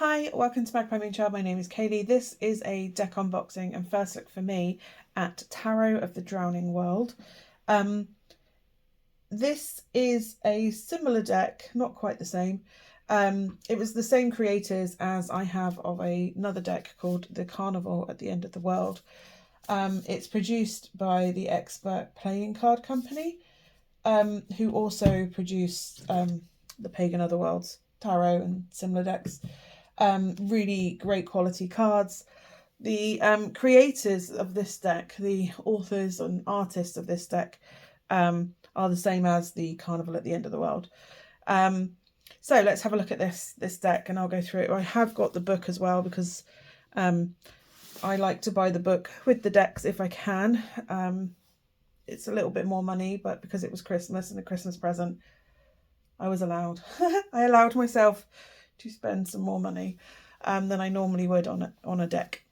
Hi, welcome to Magpie Moonchild. My name is Kaylee. This is a deck unboxing and first look for me at Tarot of the Drowning World. This is a similar deck, not quite the same. It was the same creators as I have of another deck called the Carnival at the End of the World. It's produced by the Expert Playing Card Company, who also produce the Pagan Otherworlds tarot and similar decks. Really great quality cards. The creators of this deck, the authors and artists of this deck, are the same as the Carnival at the End of the World. So let's have a look at this deck and I'll go through it. I have got the book as well because I like to buy the book with the decks if I can. It's a little bit more money, but because it was Christmas and a Christmas present, I was allowed. I allowed myself to spend some more money than I normally would on a deck.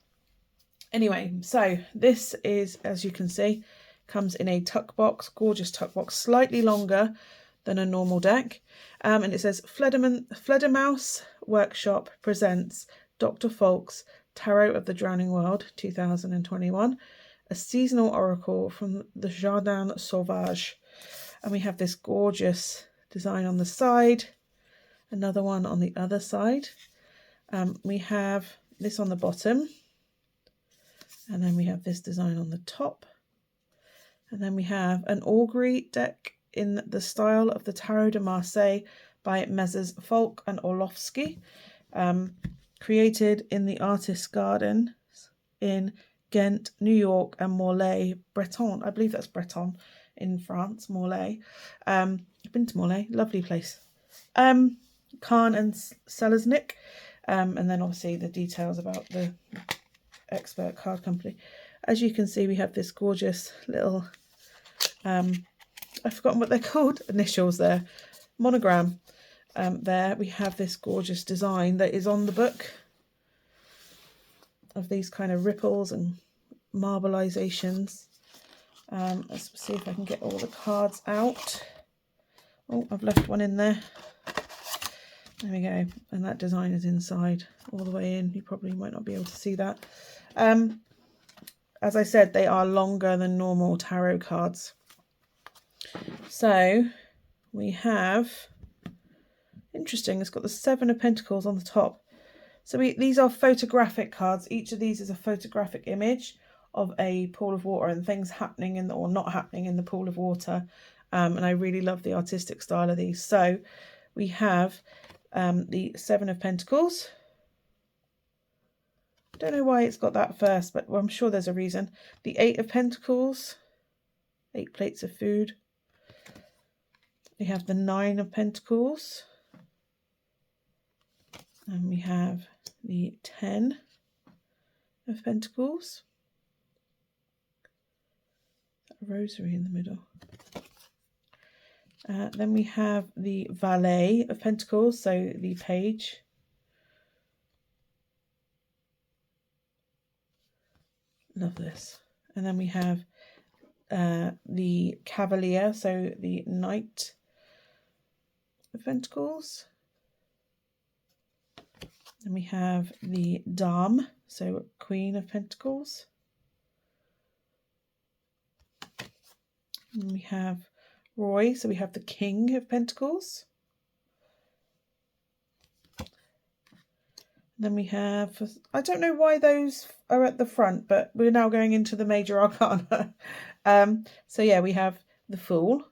Anyway, so this is, as you can see, comes in a tuck box, gorgeous tuck box, slightly longer than a normal deck. And it says Fledermaus Workshop presents Dr. Falk's Tarot of the Drowning World 2021, a seasonal oracle from the Jardin Sauvage. And we have this gorgeous design on the side, another one on the other side. We have this on the bottom, and then we have this design on the top, and then we have an augury deck in the style of the Tarot de Marseille by Messrs. Falk and Orlowski, created in the Artist's Garden in Ghent, New York, and Morlaix, Breton. I believe that's Breton in France, Morlaix. I've been to Morlaix, lovely place. Kahn and Selesnick, and then obviously the details about the Expert Card Company. As you can see, we have this gorgeous little, I've forgotten what they're called, initials there, monogram. There we have this gorgeous design that is on the book of these kind of ripples and marbleizations. Let's see if I can get all the cards out. Oh, I've left one in there. There we go. And that design is inside all the way in. You probably might not be able to see that. As I said, they are longer than normal tarot cards. So we have, interesting, it's got the Seven of Pentacles on the top. So these are photographic cards. Each of these is a photographic image of a pool of water and things happening in the, or not happening in the pool of water. And I really love the artistic style of these. So we have the Seven of Pentacles. Don't know why it's got that first, but I'm sure there's a reason. The Eight of Pentacles, 8 plates of food. We have the Nine of Pentacles. And we have the 10 of Pentacles. A rosary in the middle. Then we have the Valet of Pentacles, so the Page. Love this. And then we have the Cavalier, so the Knight of Pentacles. Then we have the Dame, so Queen of Pentacles. And we have Roy, so we have the King of Pentacles. Then we have, I don't know why those are at the front, but we're now going into the major arcana. So yeah, we have the Fool.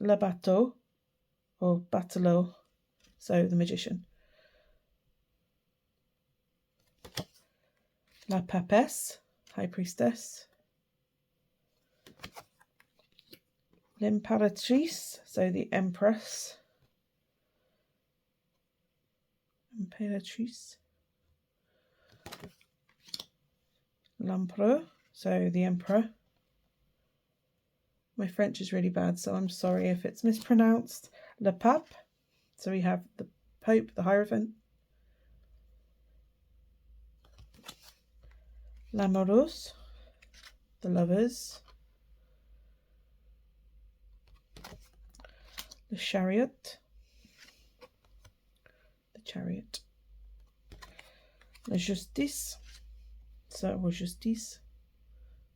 Le Bateau, or Batelot, so the Magician. La Papesse, High Priestess. L'Imperatrice, so the Empress. Imperatrice. L'Empereur, so the Emperor. My French is really bad, so I'm sorry if it's mispronounced. Le Pape, so we have the Pope, the Hierophant. L'Amoureuse, the Lovers. the chariot, the chariot, la justice, or justice,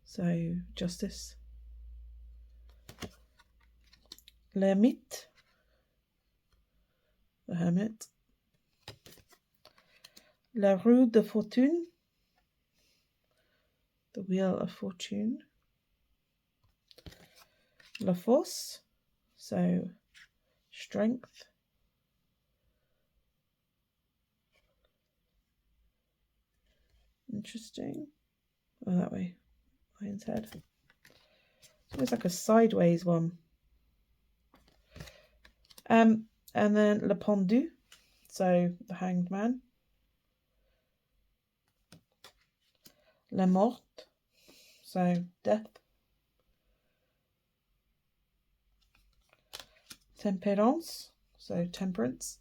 so justice, l'ermite, the hermit, la roue de fortune, the wheel of fortune, la force, so strength, interesting. Oh, that way, lion's head. It's almost like a sideways one. And then le pendu, so the hanged man, la morte, so death, tempérance, so temperance,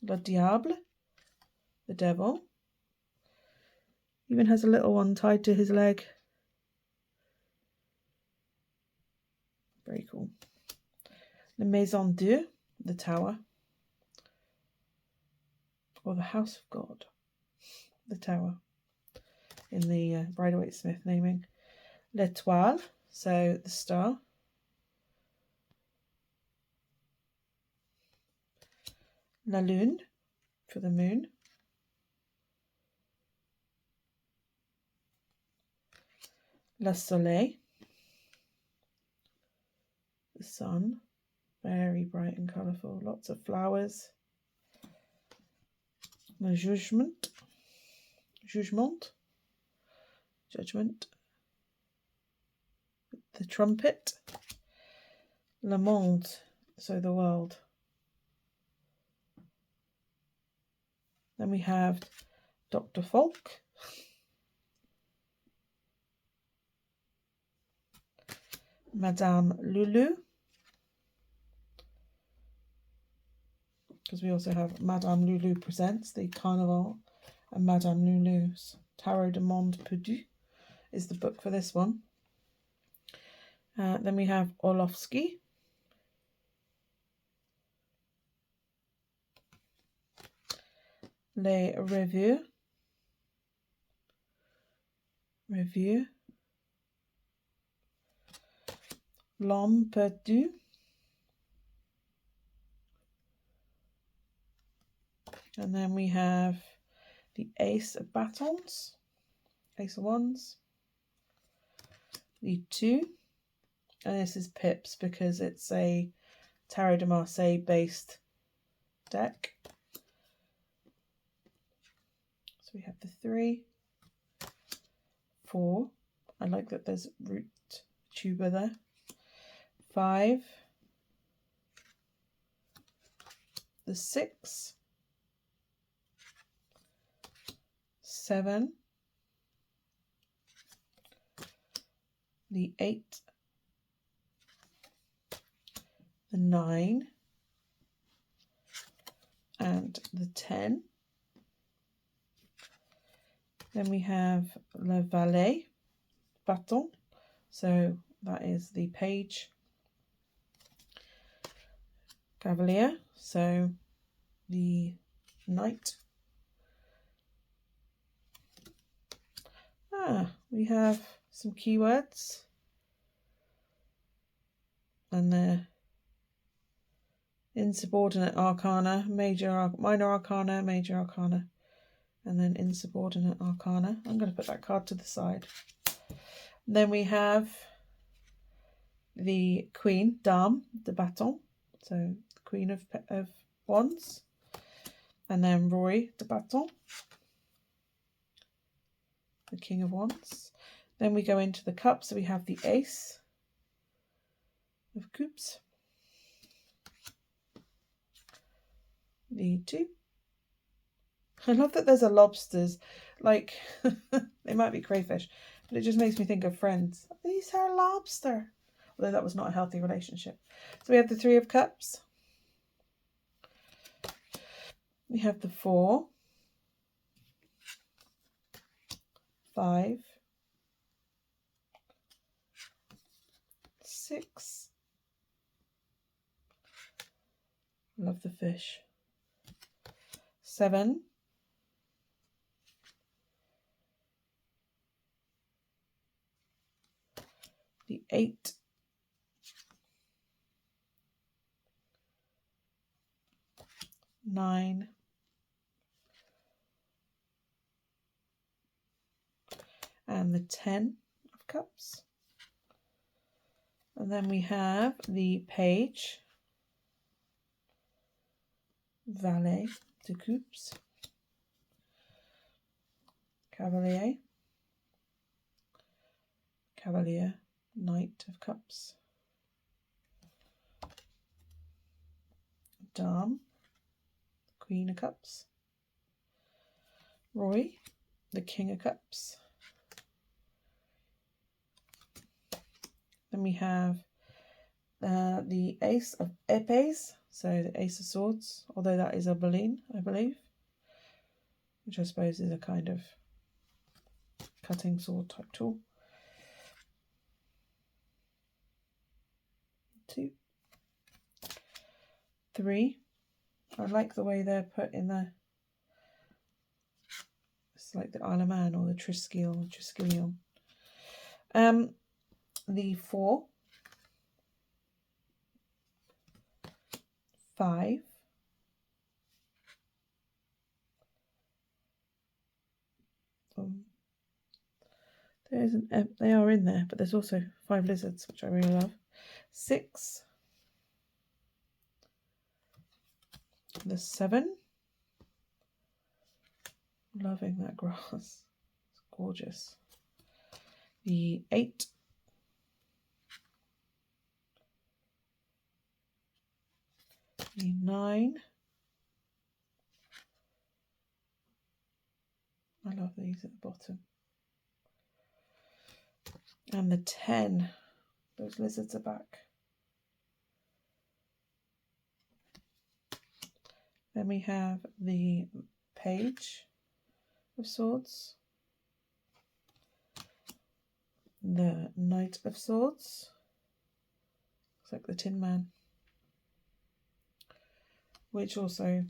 le diable, the devil, even has a little one tied to his leg. Very cool. La maison Dieu, the tower, or the house of God, the tower, in the Bridle-Waite-Smith naming. L'étoile, so the star. La lune, for the moon. Le soleil, the sun, very bright and colourful, lots of flowers. Le jugement, judgment, the trumpet. Le monde, so the world. Then we have Dr. Falk, Madame Lulu, because we also have Madame Lulu Presents, the Carnival, and Madame Lulu's Tarot de Monde Perdu is the book for this one. Then we have Orlovsky, Les Revues, L'Homme Perdu, and then we have the Ace of Batons, Ace of Wands, the 2, and this is Pips because it's a Tarot de Marseille based deck. So we have the 3, 4, I like that there's root tuber there, 5, the 6, 7, the 8, the 9, and the 10. Then we have Le Valet, Bâton, so that is the page. Cavalier, so the knight. We have some keywords, and the insubordinate arcana, minor arcana, major arcana, and then insubordinate arcana. I'm going to put that card to the side. And then we have the Queen, Dame de Bâton, so the Queen of Wands, and then Roy de Bâton, the King of Wands. Then we go into the cups, so we have the Ace of Cups, the 2. I love that there's a lobsters, like they might be crayfish, but it just makes me think of Friends. These are lobster, although that was not a healthy relationship. So we have the 3 of Cups, we have the 4, 5, 6. Love the fish. 7. The 8. 9. And the 10 of cups. And then we have the page, valet de coups, cavalier, cavalier, knight of cups, dame, queen of cups, Roy, the king of cups. Then we have the ace of épées, so the ace of swords, although that is a Berlin, I believe, which I suppose is a kind of cutting sword type tool. 2. 3. I like the way they're put in there. It's like the Isle of Man or the Triskelion. The 4. 5. They are in there, but there's also 5 lizards, which I really love. 6. The 7. Loving that grass. It's gorgeous. The 8. The 9. I love these at the bottom. And the 10. Those lizards are back. Then we have the page of swords. The knight of swords. Looks like the Tin Man. Which also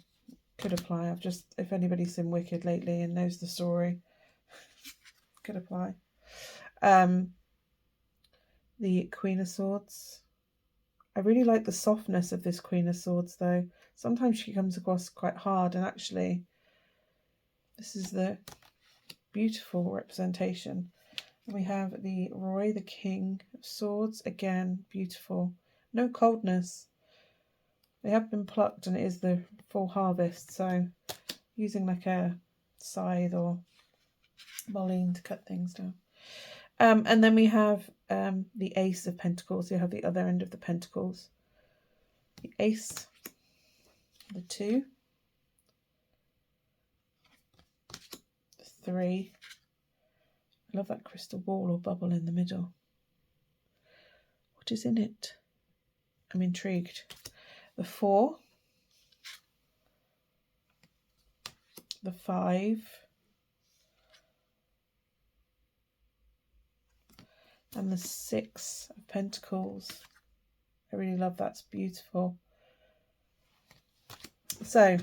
could apply. If anybody's seen Wicked lately and knows the story, could apply. The Queen of Swords. I really like the softness of this Queen of Swords though. Sometimes she comes across quite hard, and actually this is the beautiful representation. And we have the Roy, the King of Swords. Again, beautiful. No coldness. They have been plucked and it is the full harvest, so using like a scythe or mullein to cut things down. And then we have the Ace of Pentacles. You have the other end of the Pentacles. The Ace, the 2, the 3. I love that crystal ball or bubble in the middle. What is in it? I'm intrigued. The 4, the 5, and the 6 of Pentacles. I really love that. It's beautiful. So,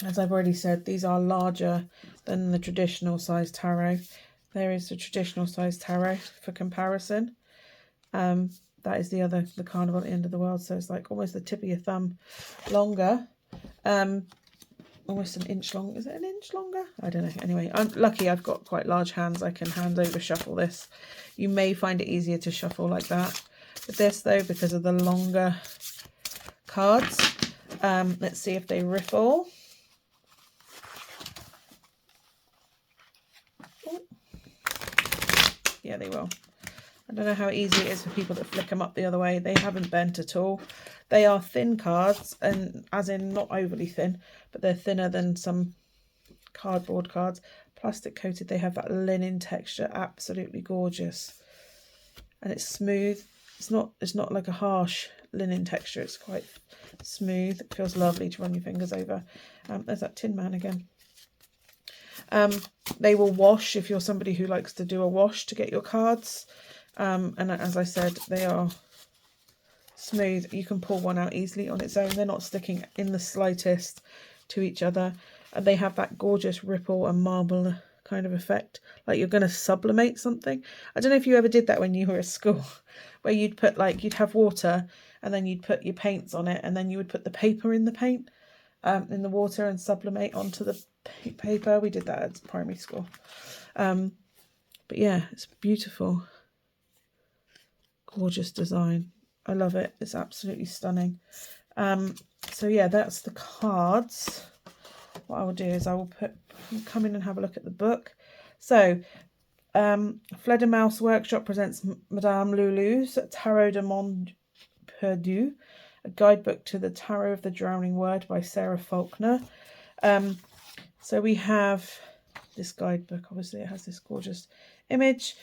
as I've already said, these are larger than the traditional size tarot. There is the traditional size tarot for comparison. That is the carnival at the end of the world. So it's like almost the tip of your thumb longer. Almost an inch long. Is it an inch longer? I don't know. Anyway, I'm lucky I've got quite large hands. I can hand over shuffle this. You may find it easier to shuffle like that. With this though, because of the longer cards. Let's see if they riffle. Ooh. Yeah, they will. I don't know how easy it is for people that flick them up the other way. They haven't bent at all. They are thin cards, and as in not overly thin, but they're thinner than some cardboard cards. Plastic coated, they have that linen texture, absolutely gorgeous. And it's smooth. It's not like a harsh linen texture. It's quite smooth. It feels lovely to run your fingers over. There's that Tin Man again. They will wash if you're somebody who likes to do a wash to get your cards. And as I said, they are smooth. You can pull one out easily on its own. They're not sticking in the slightest to each other. And they have that gorgeous ripple and marble kind of effect, like you're going to sublimate something. I don't know if you ever did that when you were at school, where you'd put like, you'd have water and then you'd put your paints on it and then you would put the paper in the paint, in the water, and sublimate onto the paper. We did that at primary school. But yeah, it's beautiful. Gorgeous design. I love it. It's absolutely stunning. So yeah, that's the cards. What I will do is I will come in and have a look at the book. So, Fledermaus Workshop presents Madame Lulu's Tarot de Monde Perdu, a guidebook to the Tarot of the Drowning Word by Sarah Faulkner. So we have this guidebook. Obviously, it has this gorgeous image.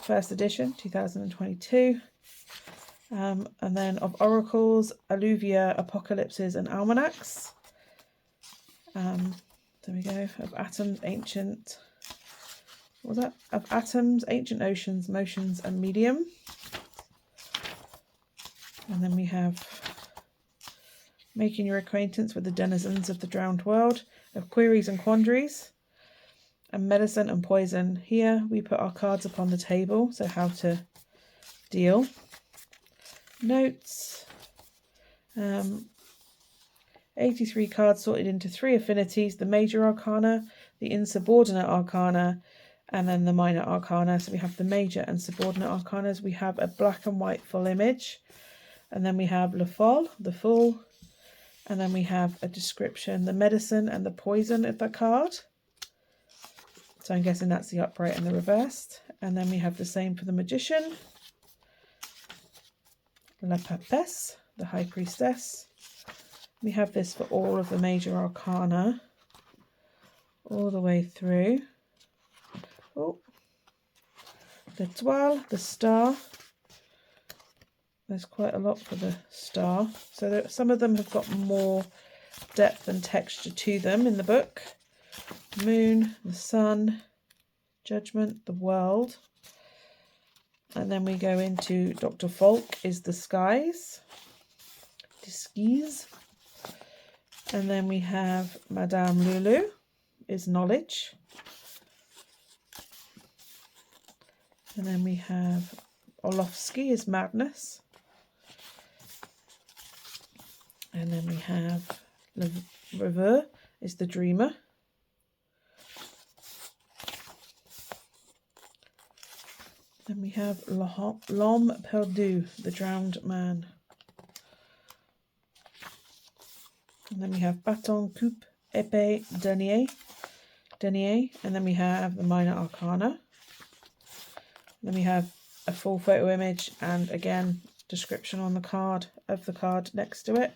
First edition, 2022. And then of oracles, alluvia, apocalypses, and almanacs. There we go. Of atoms, ancient. What was that? Of atoms, ancient oceans, motions, and medium. And then we have making your acquaintance with the denizens of the drowned world, of queries and quandaries, and medicine and poison. Here we put our cards upon the table, so how to deal. Notes. 83 cards sorted into 3 affinities, the major arcana, the insubordinate arcana, and then the minor arcana. So we have the major and subordinate arcanas. We have a black and white full image, and then we have le folle, the fool, and then we have a description, the medicine and the poison of the card. So I'm guessing that's the upright and the reversed. And then we have the same for the magician, la papesse, the high priestess. We have this for all of the major arcana, all the way through. Oh, l'étoile, the star. There's quite a lot for the star. So there, some of them have got more depth and texture to them in the book. Moon, the sun, judgment, the world. And then we go into Dr. Falk is the skies. Disguise. And then we have Madame Lulu is knowledge. And then we have Orlovsky is madness. And then we have Le Rêveur is the dreamer. Then we have L'Homme Perdu, the drowned man. And then we have Bâton, Coupe, Épée, Denier. And then we have the minor arcana. Then we have a full photo image and again description on the card of the card next to it.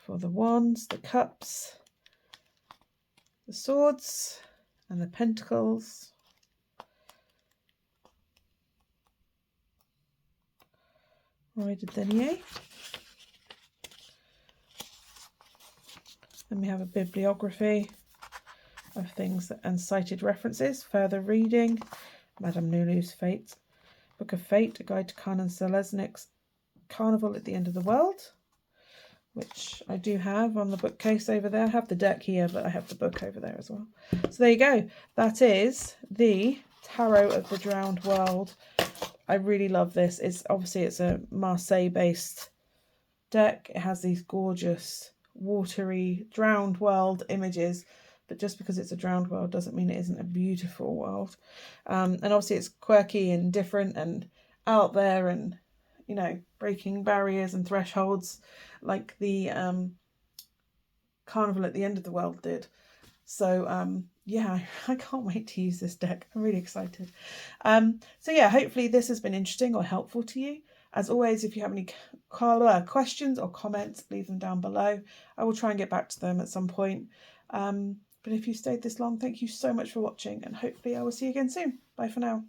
For the wands, the cups, the swords, and the pentacles. Roi de Denier. Then we have a bibliography of things and cited references, further reading, Madame Lulu's Fate, Book of Fate, a guide to Kahn and Selesnick's Carnival at the End of the World, which I do have on the bookcase over there. I have the deck here, but I have the book over there as well. So there you go. That is the Tarot of the Drowned World. I really love this. It's obviously it's a Marseille-based deck. It has these gorgeous watery drowned world images, but just because it's a drowned world doesn't mean it isn't a beautiful world. And obviously it's quirky and different and out there and, you know, breaking barriers and thresholds like the Carnival at the End of the World did. So yeah, I can't wait to use this deck. I'm really excited. So yeah, hopefully this has been interesting or helpful to you. As always, if you have any questions or comments, leave them down below. I will try and get back to them at some point. But if you stayed this long, thank you so much for watching, and hopefully I will see you again soon. Bye for now.